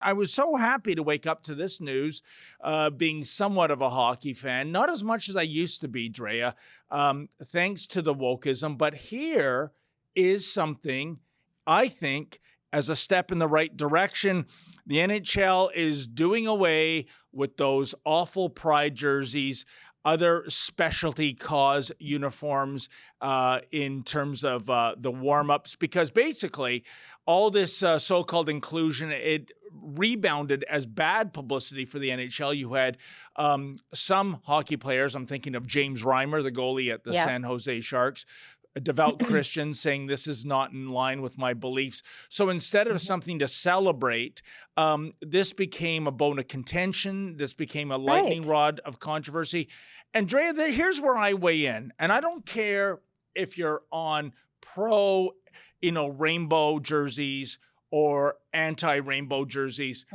I was so happy to wake up to this news, being somewhat of a hockey fan, not as much as I used to be, Drea, thanks to the wokeism. But here is something I think as a step in the right direction. The NHL is doing away with those awful pride jerseys, other specialty cause uniforms in terms of the warm-ups, because basically all this so-called inclusion, it rebounded as bad publicity for the NHL. You had some hockey players, I'm thinking of James Reimer, the goalie at the San Jose Sharks, a devout Christian, saying this is not in line with my beliefs. So instead of something to celebrate, this became a bone of contention. This became a lightning rod of controversy. And Drea, here's where I weigh in. And I don't care if you're on pro, rainbow jerseys or anti-rainbow jerseys.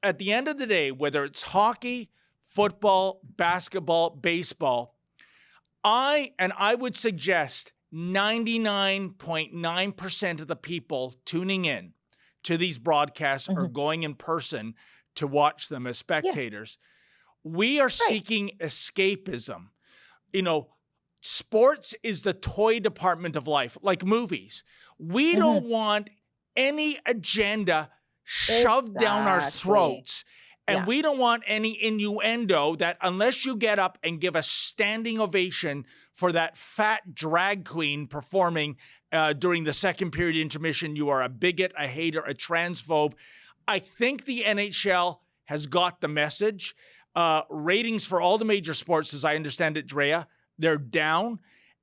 At the end of the day, whether it's hockey, football, basketball, baseball, I would suggest 99.9% of the people tuning in to these broadcasts are going in person to watch them as spectators. We are seeking escapism. Sports is the toy department of life, like movies. We don't want any agenda shoved down our throats. And we don't want any innuendo that unless you get up and give a standing ovation for that fat drag queen performing during the second period intermission, you are a bigot, a hater, a transphobe. I think the NHL has got the message. Ratings for all the major sports, as I understand it, Drea, they're down.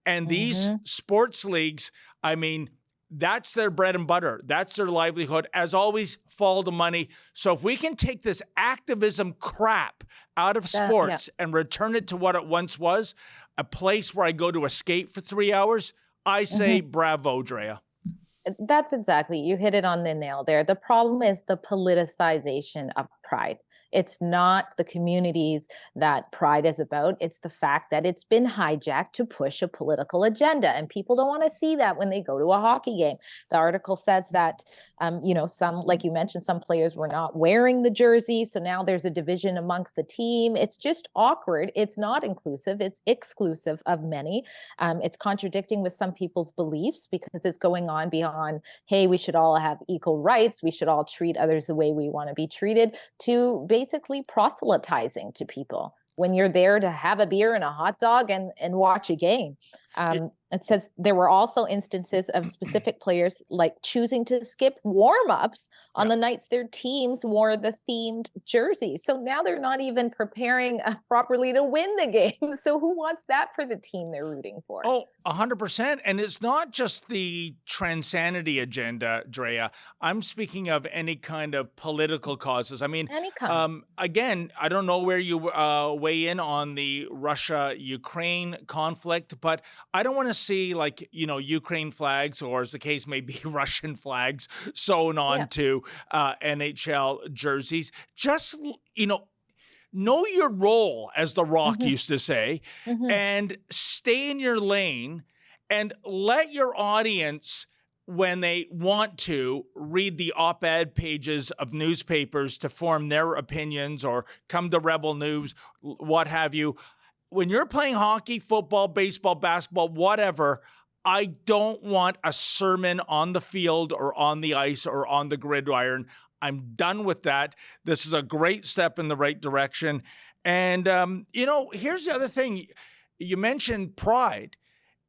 And these sports leagues, that's their bread and butter. That's their livelihood. As always, follow the money. So if we can take this activism crap out of sports and return it to what it once was, a place where I go to escape for 3 hours, I say bravo, Drea. That's exactly. You hit it on the nail there. The problem is the politicization of pride. It's not the communities that pride is about. It's the fact that it's been hijacked to push a political agenda. And people don't want to see that when they go to a hockey game. The article says that, some, like you mentioned, some players were not wearing the jersey. So now there's a division amongst the team. It's just awkward. It's not inclusive. It's exclusive of many. It's contradicting with some people's beliefs because it's going on beyond, hey, we should all have equal rights. We should all treat others the way we want to be treated, to basically proselytizing to people when you're there to have a beer and a hot dog and watch a game. It says there were also instances of specific players like choosing to skip warm-ups on the nights their teams wore the themed jersey. So now they're not even preparing properly to win the game. So who wants that for the team they're rooting for? Oh, 100%. And it's not just the transanity agenda, Drea. I'm speaking of any kind of political causes. Any kind. Again, I don't know where you weigh in on the Russia-Ukraine conflict, but I don't want to see Ukraine flags, or as the case may be, Russian flags sewn onto NHL jerseys. Just, know your role, as The Rock used to say, and stay in your lane and let your audience, when they want to, read the op-ed pages of newspapers to form their opinions or come to Rebel News, what have you. When you're playing hockey, football, baseball, basketball, whatever, I don't want a sermon on the field or on the ice or on the gridiron. I'm done with that. This is a great step in the right direction. And, here's the other thing. You mentioned pride.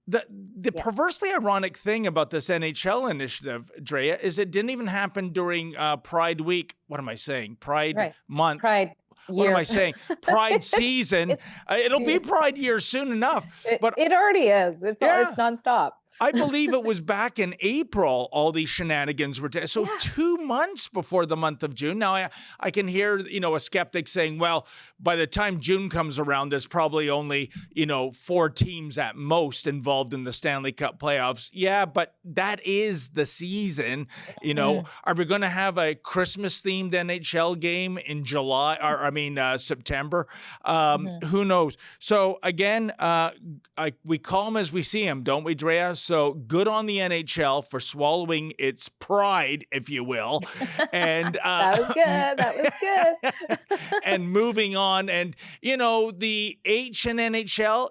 The perversely ironic thing about this NHL initiative, Drea, is it didn't even happen during Pride Week. What am I saying? Pride Month. Pride. What am I saying? Pride season. It'll be Pride year soon enough. But it already is. It's nonstop. I believe it was back in April, all these shenanigans were. So 2 months before the month of June. Now, I can hear, a skeptic saying, well, by the time June comes around, there's probably only, 4 teams at most involved in the Stanley Cup playoffs. Yeah, but that is the season. Are we going to have a Christmas-themed NHL game in July, September? Who knows? So, again, we call them as we see them, don't we, Drea? So good on the NHL for swallowing its pride, if you will, and That was good. That was good. and moving on. And the H in NHL,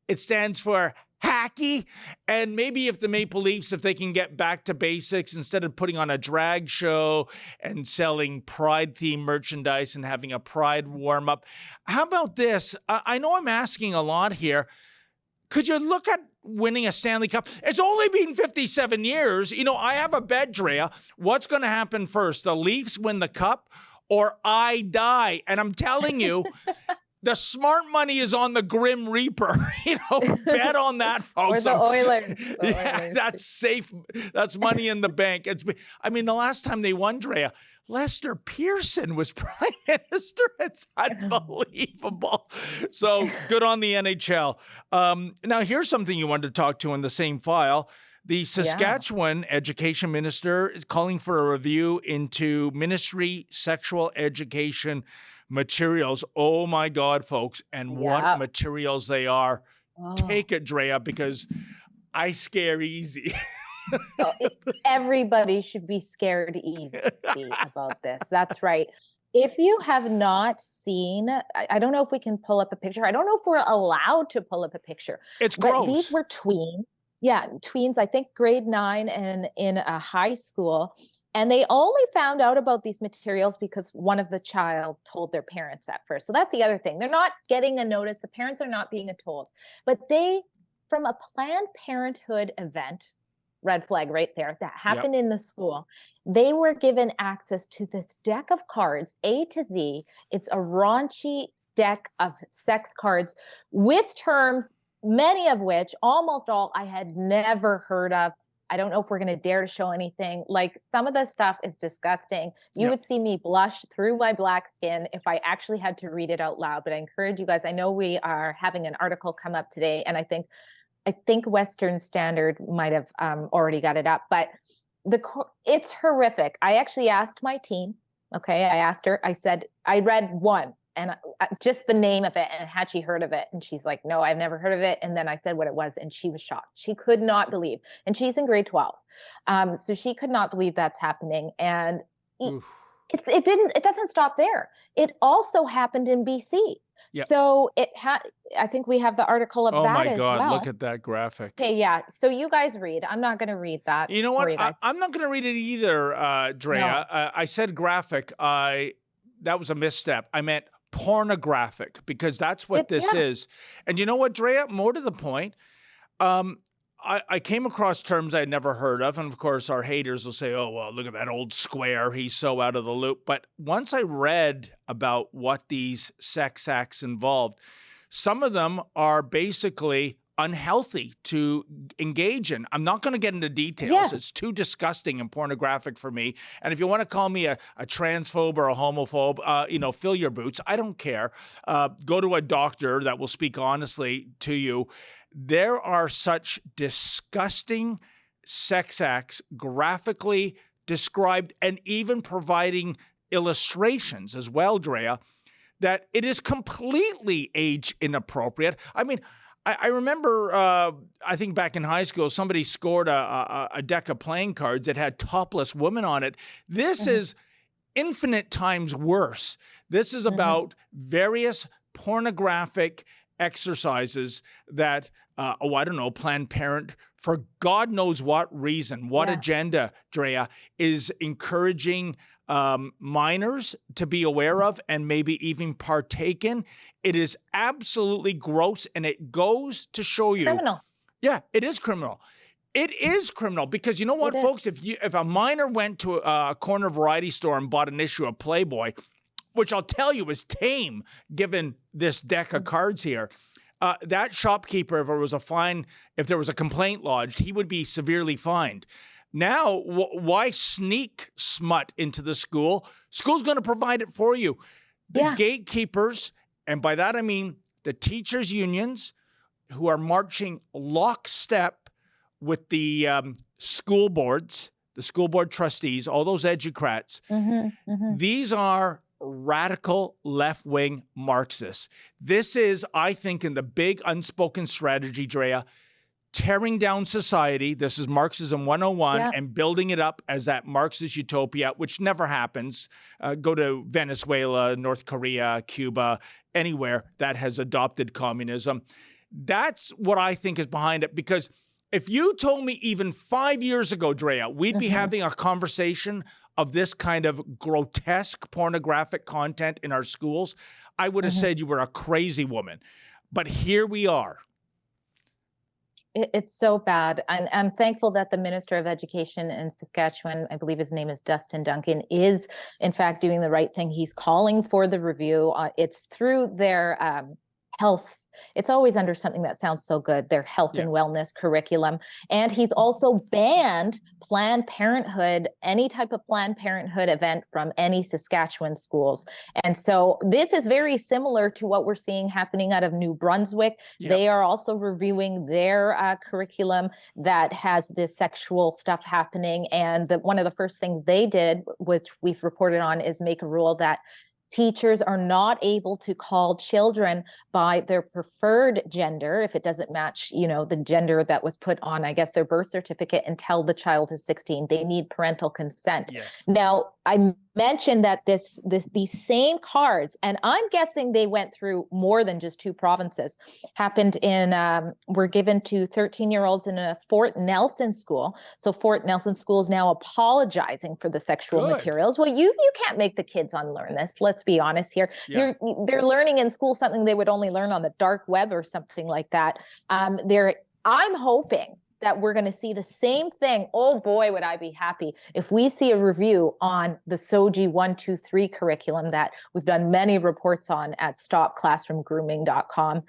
it stands for hacky. And maybe if the Maple Leafs, if they can get back to basics, instead of putting on a drag show and selling pride themed merchandise and having a pride warm up, how about this? I know I'm asking a lot here. Could you look at winning a Stanley Cup? It's only been 57 years. I have a bet, Drea. What's going to happen first? The Leafs win the cup or I die? And I'm telling you, the smart money is on the Grim Reaper. Bet on that, folks. Or the Oilers. Yeah, that's safe. That's money in the bank. The last time they won, Drea, Lester Pearson was prime minister. It's unbelievable. So good on the NHL. Now, here's something you wanted to talk to in the same file. The Saskatchewan education minister is calling for a review into ministry sexual education materials. Oh, my God, folks. And what materials they are. Oh. Take it, Drea, because I scare easy. So everybody should be scared easy about this. That's right. If you have not seen, I don't know if we can pull up a picture. I don't know if we're allowed to pull up a picture. It's gross. But these were tweens. Yeah, tweens, I think grade 9 and in a high school. And they only found out about these materials because one of the child told their parents at first. So that's the other thing. They're not getting a notice. The parents are not being told. But they, from a Planned Parenthood event, red flag right there, that happened in the school, they were given access to this deck of cards, A to Z. It's a raunchy deck of sex cards with terms, many of which, almost all, I had never heard of. I don't know if we're going to dare to show anything. Like, some of the stuff is disgusting. You would see me blush through my black skin if I actually had to read it out loud. But I encourage you guys, I know we are having an article come up today, and I think Western Standard might have already got it up, but it's horrific. I actually asked my team. Okay. I asked her, I said, I read one and just the name of it, and had she heard of it? And she's like, no, I've never heard of it. And then I said what it was, and she was shocked. She could not believe, and she's in grade 12. So she could not believe that's happening. And it doesn't stop there. It also happened in BC. Yep. So I think we have the article of that as well. Oh my God, look at that graphic. Okay, yeah. So you guys read. I'm not going to read that. You know what? I'm not going to read it either, Drea. No. I said graphic. That was a misstep. I meant pornographic, because that's what this is. And you know what, Drea? More to the point, I came across terms I'd never heard of. And of course, our haters will say, oh, well, look at that old square. He's so out of the loop. But once I read about what these sex acts involved, some of them are basically unhealthy to engage in. I'm not going to get into details. Yes. It's too disgusting and pornographic for me. And if you want to call me a transphobe or a homophobe, fill your boots. I don't care. Go to a doctor that will speak honestly to you. There are such disgusting sex acts graphically described, and even providing illustrations as well, Drea, that it is completely age inappropriate. I mean, I remember, I think back in high school, somebody scored a deck of playing cards that had topless women on it. This is infinite times worse. This is about various pornographic exercises that, I don't know, Planned Parenthood, for God knows what reason, what agenda, Drea, is encouraging minors to be aware of and maybe even partake in. It is absolutely gross, and it goes to show you. Criminal. Yeah, it is criminal. It is criminal, because you know what, folks? If a minor went to a corner variety store and bought an issue of Playboy, which I'll tell you is tame given this deck of cards here, that shopkeeper, if there was a complaint lodged, he would be severely fined. Now, why sneak smut into the school? School's going to provide it for you. The gatekeepers, and by that I mean the teachers' unions, who are marching lockstep with the school boards, the school board trustees, all those educrats. These are radical left-wing Marxists. This is, I think, in the big unspoken strategy, Drea, tearing down society. This is Marxism 101, Yeah. and building it up as that Marxist utopia, which never happens. Go to Venezuela, North Korea, Cuba, anywhere that has adopted communism. That's what I think is behind it. Because if you told me even 5 years ago, Drea, we'd be having a conversation of this kind of grotesque pornographic content in our schools, I would have said you were a crazy woman. But here we are. It's so bad. And I'm thankful that the Minister of Education in Saskatchewan, I believe his name is Dustin Duncan, is in fact doing the right thing. He's calling for the review. It's through their health. It's always under something that sounds so good, their health and wellness curriculum. And he's also banned Planned Parenthood, any type of Planned Parenthood event from any Saskatchewan schools. And so this is very similar to what we're seeing happening out of New Brunswick. They are also reviewing their curriculum that has this sexual stuff happening. And one of the first things they did, which we've reported on, is make a rule that teachers are not able to call children by their preferred gender if it doesn't match, the gender that was put on, I guess, their birth certificate until the child is 16. They need parental consent. Yes. Now, I mentioned that these same cards, and I'm guessing they went through more than just 2 provinces, happened were given to 13-year-olds in a Fort Nelson school. So Fort Nelson school is now apologizing for the sexual materials. Well, you can't make the kids unlearn this. Let's be honest here. They're learning in school something they would only learn on the dark web or something like that. I'm hoping that we're going to see the same thing. Oh boy, would I be happy if we see a review on the SOGI 123 curriculum that we've done many reports on at stopclassroomgrooming.com.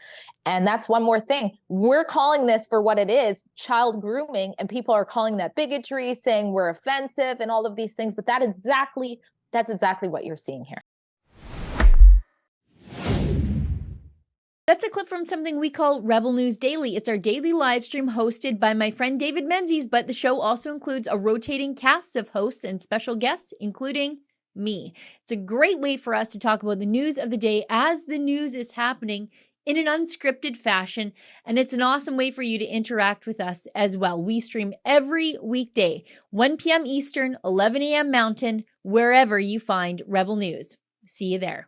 And that's one more thing. We're calling this for what it is, child grooming, and people are calling that bigotry, saying we're offensive and all of these things. But that's exactly what you're seeing here. That's a clip from something we call Rebel News Daily. It's our daily live stream hosted by my friend David Menzies, but the show also includes a rotating cast of hosts and special guests, including me. It's a great way for us to talk about the news of the day as the news is happening in an unscripted fashion, and it's an awesome way for you to interact with us as well. We stream every weekday, 1 p.m. Eastern, 11 a.m. Mountain, wherever you find Rebel News. See you there.